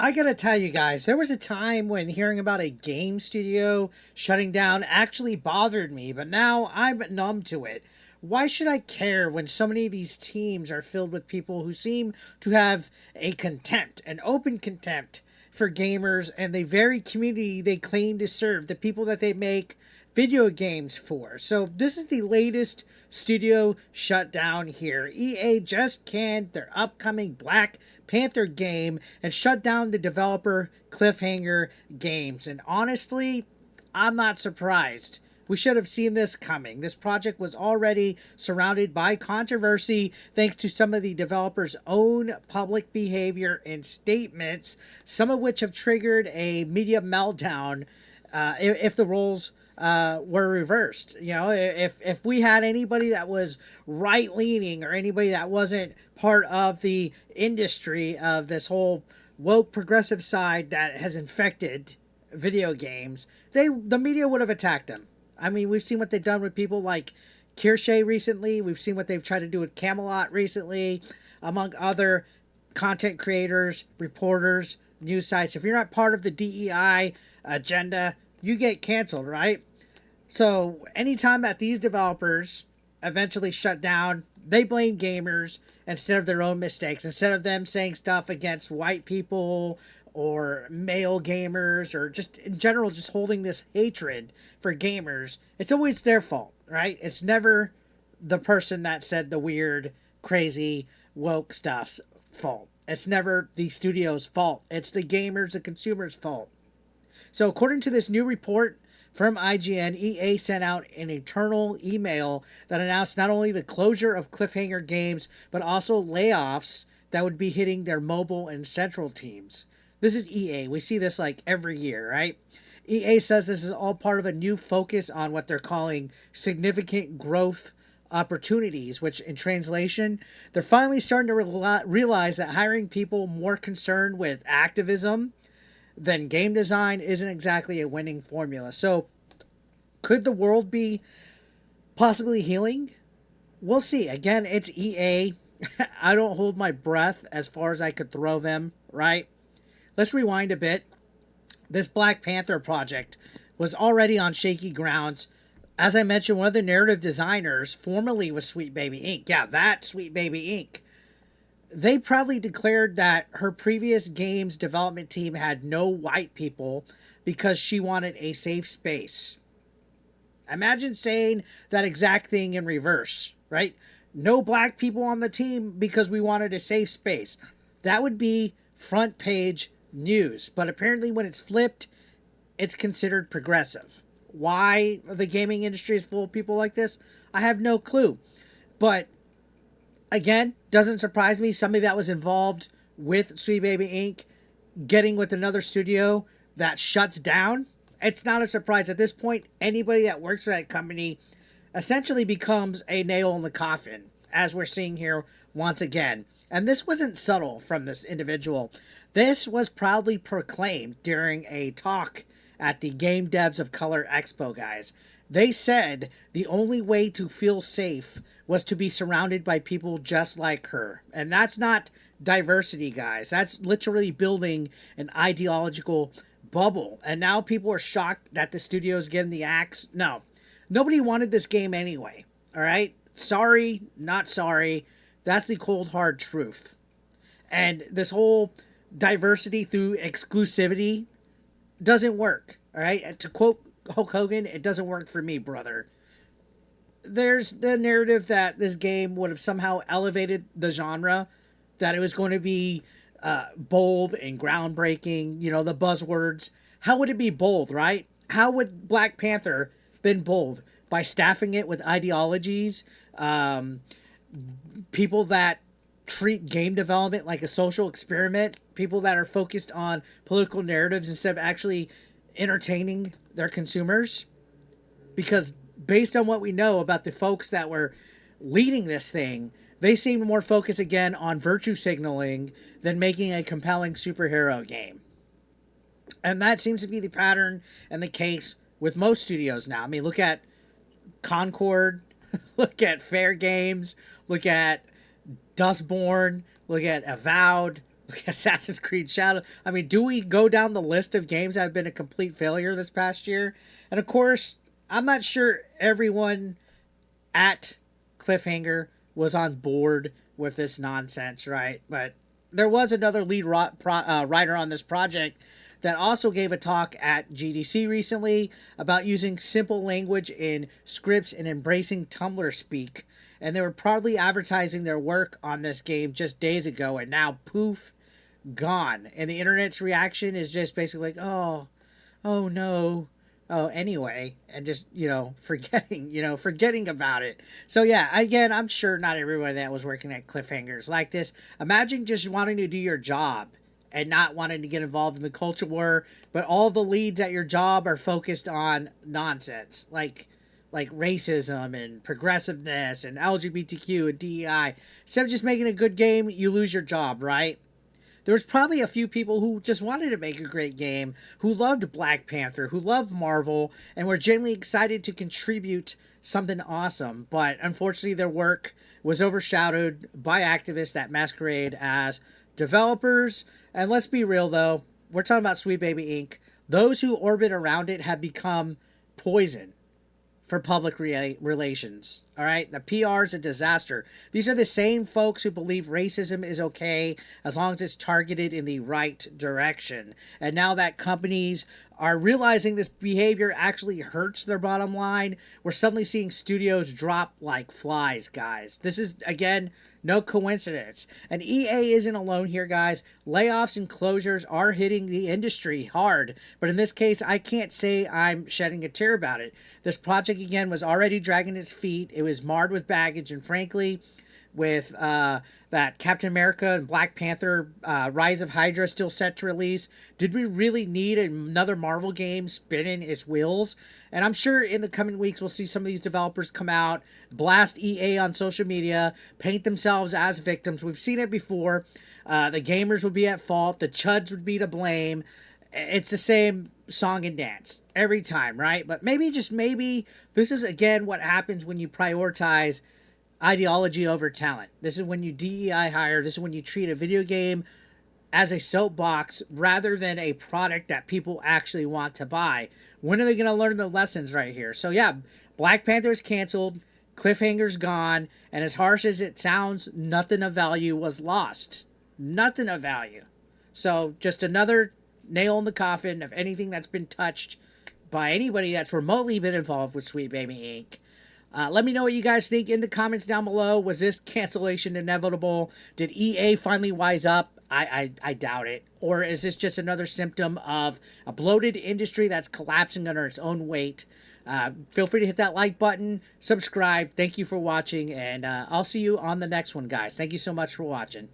I gotta tell you guys, there was a time when hearing about a game studio shutting down actually bothered me, but now I'm numb to it. Why should I care when so many of these teams are filled with people who seem to have a contempt, an open contempt for gamers and the very community they claim to serve, the people that they make video games for? So, this is the latest studio shutdown here. EA just canned their upcoming Black Panther game and shut down the developer Cliffhanger Games. And honestly, I'm not surprised. We should have seen this coming. This project was already surrounded by controversy thanks to some of the developers' own public behavior and statements, some of which have triggered a media meltdown if the roles were reversed. You know, if we had anybody that was right leaning or anybody that wasn't part of the industry of this whole woke progressive side that has infected video games, the media would have attacked them. I mean, we've seen what they've done with people like Kirsche recently. We've seen what they've tried to do with Camelot recently, among other content creators, reporters, news sites. If you're not part of the DEI agenda, you get canceled, right? So anytime that these developers eventually shut down, they blame gamers instead of their own mistakes. Instead of them saying stuff against white people or male gamers or just in general just holding this hatred for gamers, it's always their fault, right? It's never the person that said the weird, crazy, woke stuff's fault. It's never the studio's fault. It's the gamers, the consumer's fault. So according to this new report from IGN, EA sent out an internal email that announced not only the closure of Cliffhanger Games, but also layoffs that would be hitting their mobile and central teams. This is EA. We see this like every year, right? EA says this is all part of a new focus on what they're calling significant growth opportunities, which in translation, they're finally starting to realize that hiring people more concerned with activism than game design isn't exactly a winning formula. So, could the world be possibly healing? We'll see. Again, it's EA. I don't hold my breath as far as I could throw them, right? Let's rewind a bit. This Black Panther project was already on shaky grounds. As I mentioned, one of the narrative designers formerly was Sweet Baby Inc. Yeah, that Sweet Baby Inc. They proudly declared that her previous game's development team had no white people because she wanted a safe space. Imagine saying that exact thing in reverse, right? No black people on the team because we wanted a safe space. That would be front page news. But apparently, when it's flipped, it's considered progressive. Why the gaming industry is full of people like this, I have no clue. But again, doesn't surprise me. Somebody that was involved with Sweet Baby Inc. getting with another studio that shuts down. It's not a surprise at this point. Anybody that works for that company essentially becomes a nail in the coffin, as we're seeing here once again. And this wasn't subtle from this individual. This was proudly proclaimed during a talk at the Game Devs of Color Expo, guys. They said the only way to feel safe was to be surrounded by people just like her. And that's not diversity, guys. That's literally building an ideological bubble. And now people are shocked that the studio's getting the axe. No, nobody wanted this game anyway. All right? Sorry, not sorry. That's the cold, hard truth. And this whole diversity through exclusivity doesn't work. All right? To quote Hulk Hogan, it doesn't work for me, brother. There's the narrative that this game would have somehow elevated the genre, that it was going to be bold and groundbreaking, you know, the buzzwords. How would it be bold, right? How would Black Panther been bold? By staffing it with ideologies, people that treat game development like a social experiment, people that are focused on political narratives instead of actually entertaining their consumers. Because based on what we know about the folks that were leading this thing, they seem more focused again on virtue signaling than making a compelling superhero game. And that seems to be the pattern and the case with most studios now. I mean, look at Concord, look at Fair Games, look at Dustborn, look at Avowed, Assassin's Creed Shadow. I mean, do we go down the list of games that have been a complete failure this past year? And of course, I'm not sure everyone at Cliffhanger was on board with this nonsense, right? But there was another lead writer on this project that also gave a talk at GDC recently about using simple language in scripts and embracing Tumblr speak. And they were proudly advertising their work on this game just days ago, and now poof, gone. And the internet's reaction is just basically like, oh no, anyway, and just forgetting about it. So yeah, again, I'm sure not everyone that was working at Cliffhangers like this. Imagine just wanting to do your job and not wanting to get involved in the culture war, but all the leads at your job are focused on nonsense like racism and progressiveness and LGBTQ and DEI. Instead of just making a good game, you lose your job, right? There was probably a few people who just wanted to make a great game, who loved Black Panther, who loved Marvel, and were genuinely excited to contribute something awesome. But unfortunately, their work was overshadowed by activists that masquerade as developers. And let's be real, though, we're talking about Sweet Baby Inc. Those who orbit around it have become poison for public relations. All right, the PR is a disaster. These are the same folks who believe racism is okay as long as it's targeted in the right direction. And now that companies are realizing this behavior actually hurts their bottom line, we're suddenly seeing studios drop like flies, guys. This is, again, no coincidence. And EA isn't alone here, guys. Layoffs and closures are hitting the industry hard. But in this case, I can't say I'm shedding a tear about it. This project, again, was already dragging its feet. It was marred with baggage. And frankly, with that Captain America and Black Panther Rise of Hydra still set to release, did we really need another Marvel game spinning its wheels? And I'm sure in the coming weeks we'll see some of these developers come out, blast EA on social media, paint themselves as victims. We've seen it before. The gamers would be at fault. The chuds would be to blame. It's the same song and dance every time, right? But maybe, just maybe, this is again what happens when you prioritize ideology over talent. This is when you DEI hire. This is when you treat a video game as a soapbox rather than a product that people actually want to buy. When are they going to learn the lessons right here? So yeah, Black Panther's canceled, Cliffhanger's gone, and as harsh as it sounds, nothing of value was lost. Nothing of value. So just another nail in the coffin of anything that's been touched by anybody that's remotely been involved with Sweet Baby Inc. Let me know what you guys think in the comments down below. Was this cancellation inevitable? Did EA finally wise up? I doubt it. Or is this just another symptom of a bloated industry that's collapsing under its own weight? Feel free to hit that like button, subscribe. Thank you for watching, and I'll see you on the next one, guys. Thank you so much for watching.